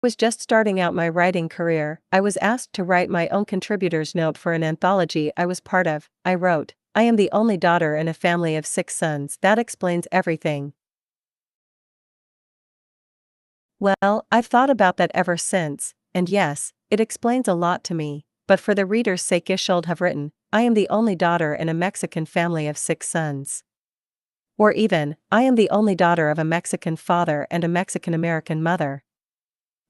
was just starting out my writing career, I was asked to write my own contributor's note for an anthology I was part of. I wrote, "I am the only daughter in a family of 6 sons. That explains everything." Well, I've thought about that ever since, and yes, it explains a lot to me, but for the reader's sake I should have written, "I am the only daughter in a Mexican family of 6 sons." Or even, "I am the only daughter of a Mexican father and a Mexican-American mother."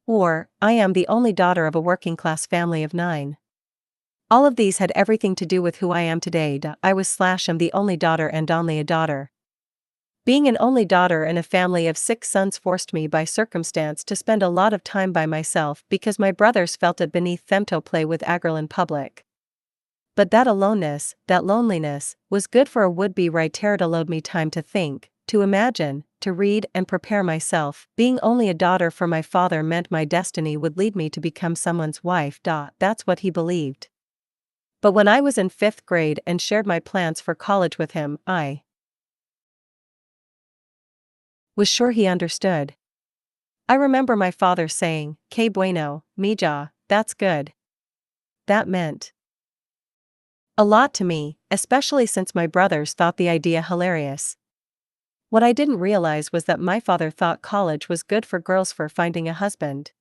Or, "I am the only daughter of a working-class family of 9. All of these had everything to do with who I am today. I am the only daughter and only a daughter. Being an only daughter in a family of 6 sons forced me by circumstance to spend a lot of time by myself because my brothers felt it beneath them to play with Agril in public. But that aloneness, that loneliness, was good for a would-be writer. It allowed me time to think, to imagine, to read and prepare myself. Being only a daughter for my father meant my destiny would lead me to become someone's wife. That's what he believed. But when I was in 5th grade and shared my plans for college with him, I was sure he understood. I remember my father saying, "Que bueno, mija, that's good." That meant a lot to me, especially since my brothers thought the idea hilarious. What I didn't realize was that my father thought college was good for girls for finding a husband.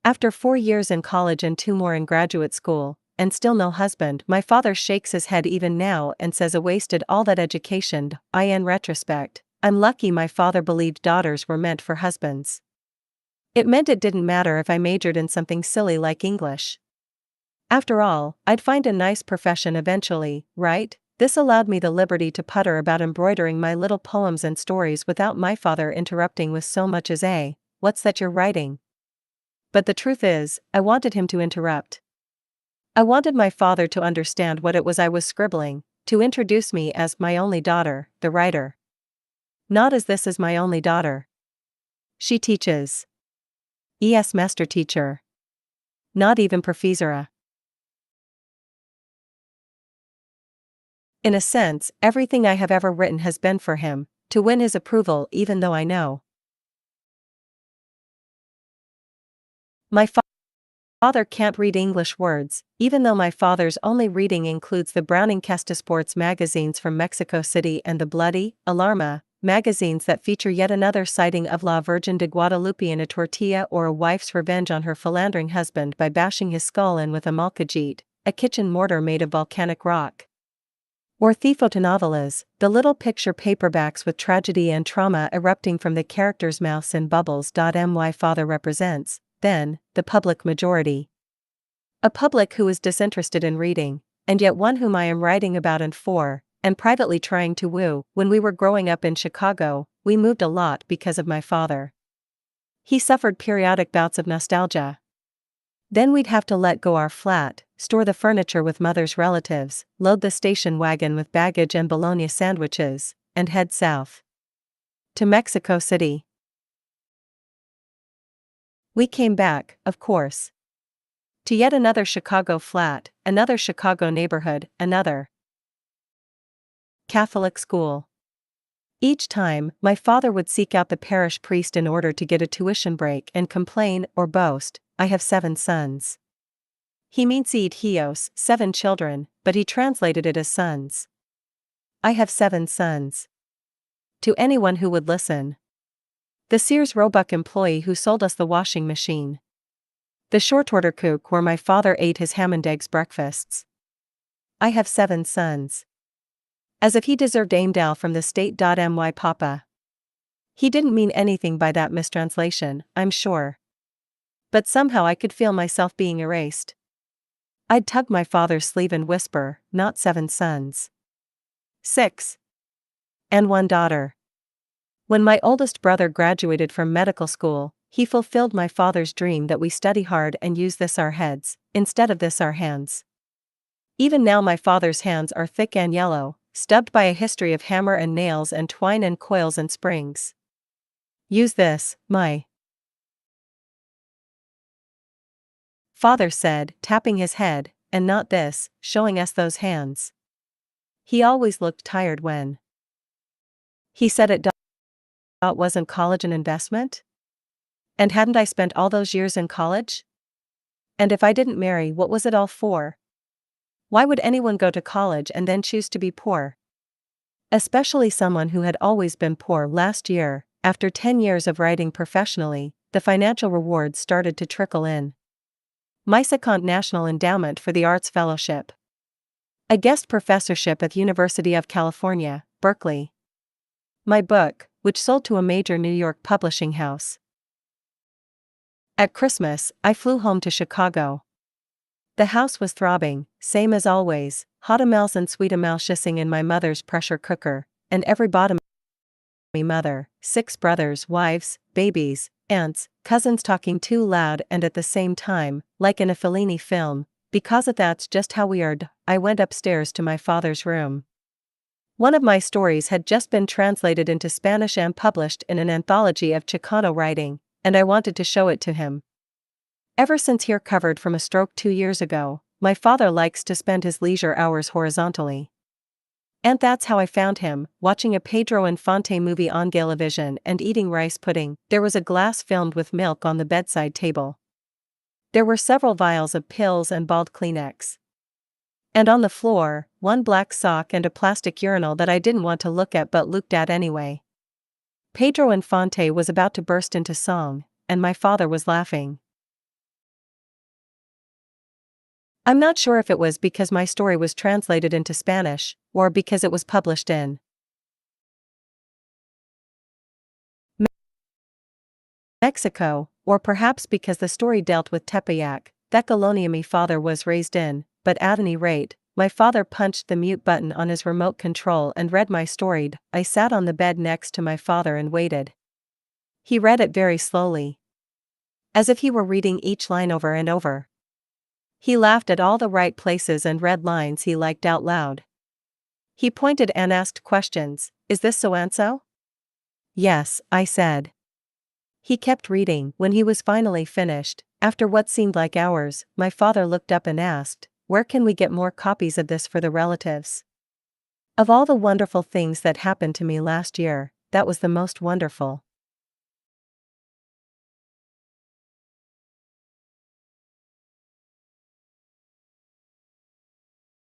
After 4 years in college and 2 more in graduate school, and still no husband, my father shakes his head even now and says I wasted all that education. In retrospect, I'm lucky my father believed daughters were meant for husbands. It meant it didn't matter if I majored in something silly like English. After all, I'd find a nice profession eventually, right? This allowed me the liberty to putter about embroidering my little poems and stories without my father interrupting with so much as "What's that you're writing?" But the truth is, I wanted him to interrupt. I wanted my father to understand what it was I was scribbling, to introduce me as my only daughter, the writer. Not as "This is my only daughter. She teaches. Es master teacher." Not even professora. In a sense, everything I have ever written has been for him, to win his approval, even though I know my father can't read English words, even though my father's only reading includes the Browning Kesta sports magazines from Mexico City and the Bloody Alarma magazines that feature yet another sighting of La Virgen de Guadalupe in a tortilla or a wife's revenge on her philandering husband by bashing his skull in with a malcajit, a kitchen mortar made of volcanic rock. Or Thefotanovelas, the little picture paperbacks with tragedy and trauma erupting from the characters' mouths in bubbles. My father represents, then, the public majority. A public who is disinterested in reading, and yet one whom I am writing about and for, and privately trying to woo. When we were growing up in Chicago, we moved a lot because of my father. He suffered periodic bouts of nostalgia. Then we'd have to let go our flat, store the furniture with mother's relatives, load the station wagon with baggage and bologna sandwiches, and head south to Mexico City. We came back, of course, to yet another Chicago flat, another Chicago neighborhood, another Catholic school. Each time, my father would seek out the parish priest in order to get a tuition break and complain or boast, "I have 7 sons." He means hijos, 7 children, but he translated it as sons. "I have 7 sons." To anyone who would listen. The Sears Roebuck employee who sold us the washing machine. The short order cook where my father ate his ham and eggs breakfasts. "I have 7 sons." As if he deserved AIMDAL from the state. My papa. He didn't mean anything by that mistranslation, I'm sure. But somehow I could feel myself being erased. I'd tug my father's sleeve and whisper, "Not 7 sons. 6. And 1 daughter." When my oldest brother graduated from medical school, he fulfilled my father's dream that we study hard and use this our heads, instead of this our hands. Even now my father's hands are thick and yellow, stubbed by a history of hammer and nails and twine and coils and springs. Use this, my father said, tapping his head, and not this, showing us those hands. He always looked tired when he said it. Wasn't college an investment? And hadn't I spent all those years in college? And if I didn't marry, what was it all for? Why would anyone go to college and then choose to be poor? Especially someone who had always been poor. Last year, after 10 years of writing professionally, the financial rewards started to trickle in. My second National Endowment for the Arts Fellowship. A guest professorship at University of California, Berkeley. My book, which sold to a major New York publishing house. At Christmas, I flew home to Chicago. The house was throbbing, same as always, hot-a-mels and sweet-a-mels hissing in my mother's pressure cooker, and every bottom me mother, 6 brothers, wives, babies, aunts, cousins talking too loud and at the same time, like in a Fellini film, because that's just how we are. I went upstairs to my father's room. One of my stories had just been translated into Spanish and published in an anthology of Chicano writing, and I wanted to show it to him. Ever since he recovered from a stroke 2 years ago, my father likes to spend his leisure hours horizontally. And that's how I found him, watching a Pedro Infante movie on Galavision and eating rice pudding. There was a glass filled with milk on the bedside table. There were several vials of pills and bald Kleenex. And on the floor, one black sock and a plastic urinal that I didn't want to look at but looked at anyway. Pedro Infante was about to burst into song, and my father was laughing. I'm not sure if it was because my story was translated into Spanish, or because it was published in Mexico, or perhaps because the story dealt with Tepeyac, that colonia my father was raised in, but at any rate, my father punched the mute button on his remote control and read my story. I sat on the bed next to my father and waited. He read it very slowly, as if he were reading each line over and over. He laughed at all the right places and read lines he liked out loud. He pointed and asked questions. Is this so-and-so? Yes, I said. He kept reading. When he was finally finished, after what seemed like hours, my father looked up and asked, where can we get more copies of this for the relatives? Of all the wonderful things that happened to me last year, that was the most wonderful.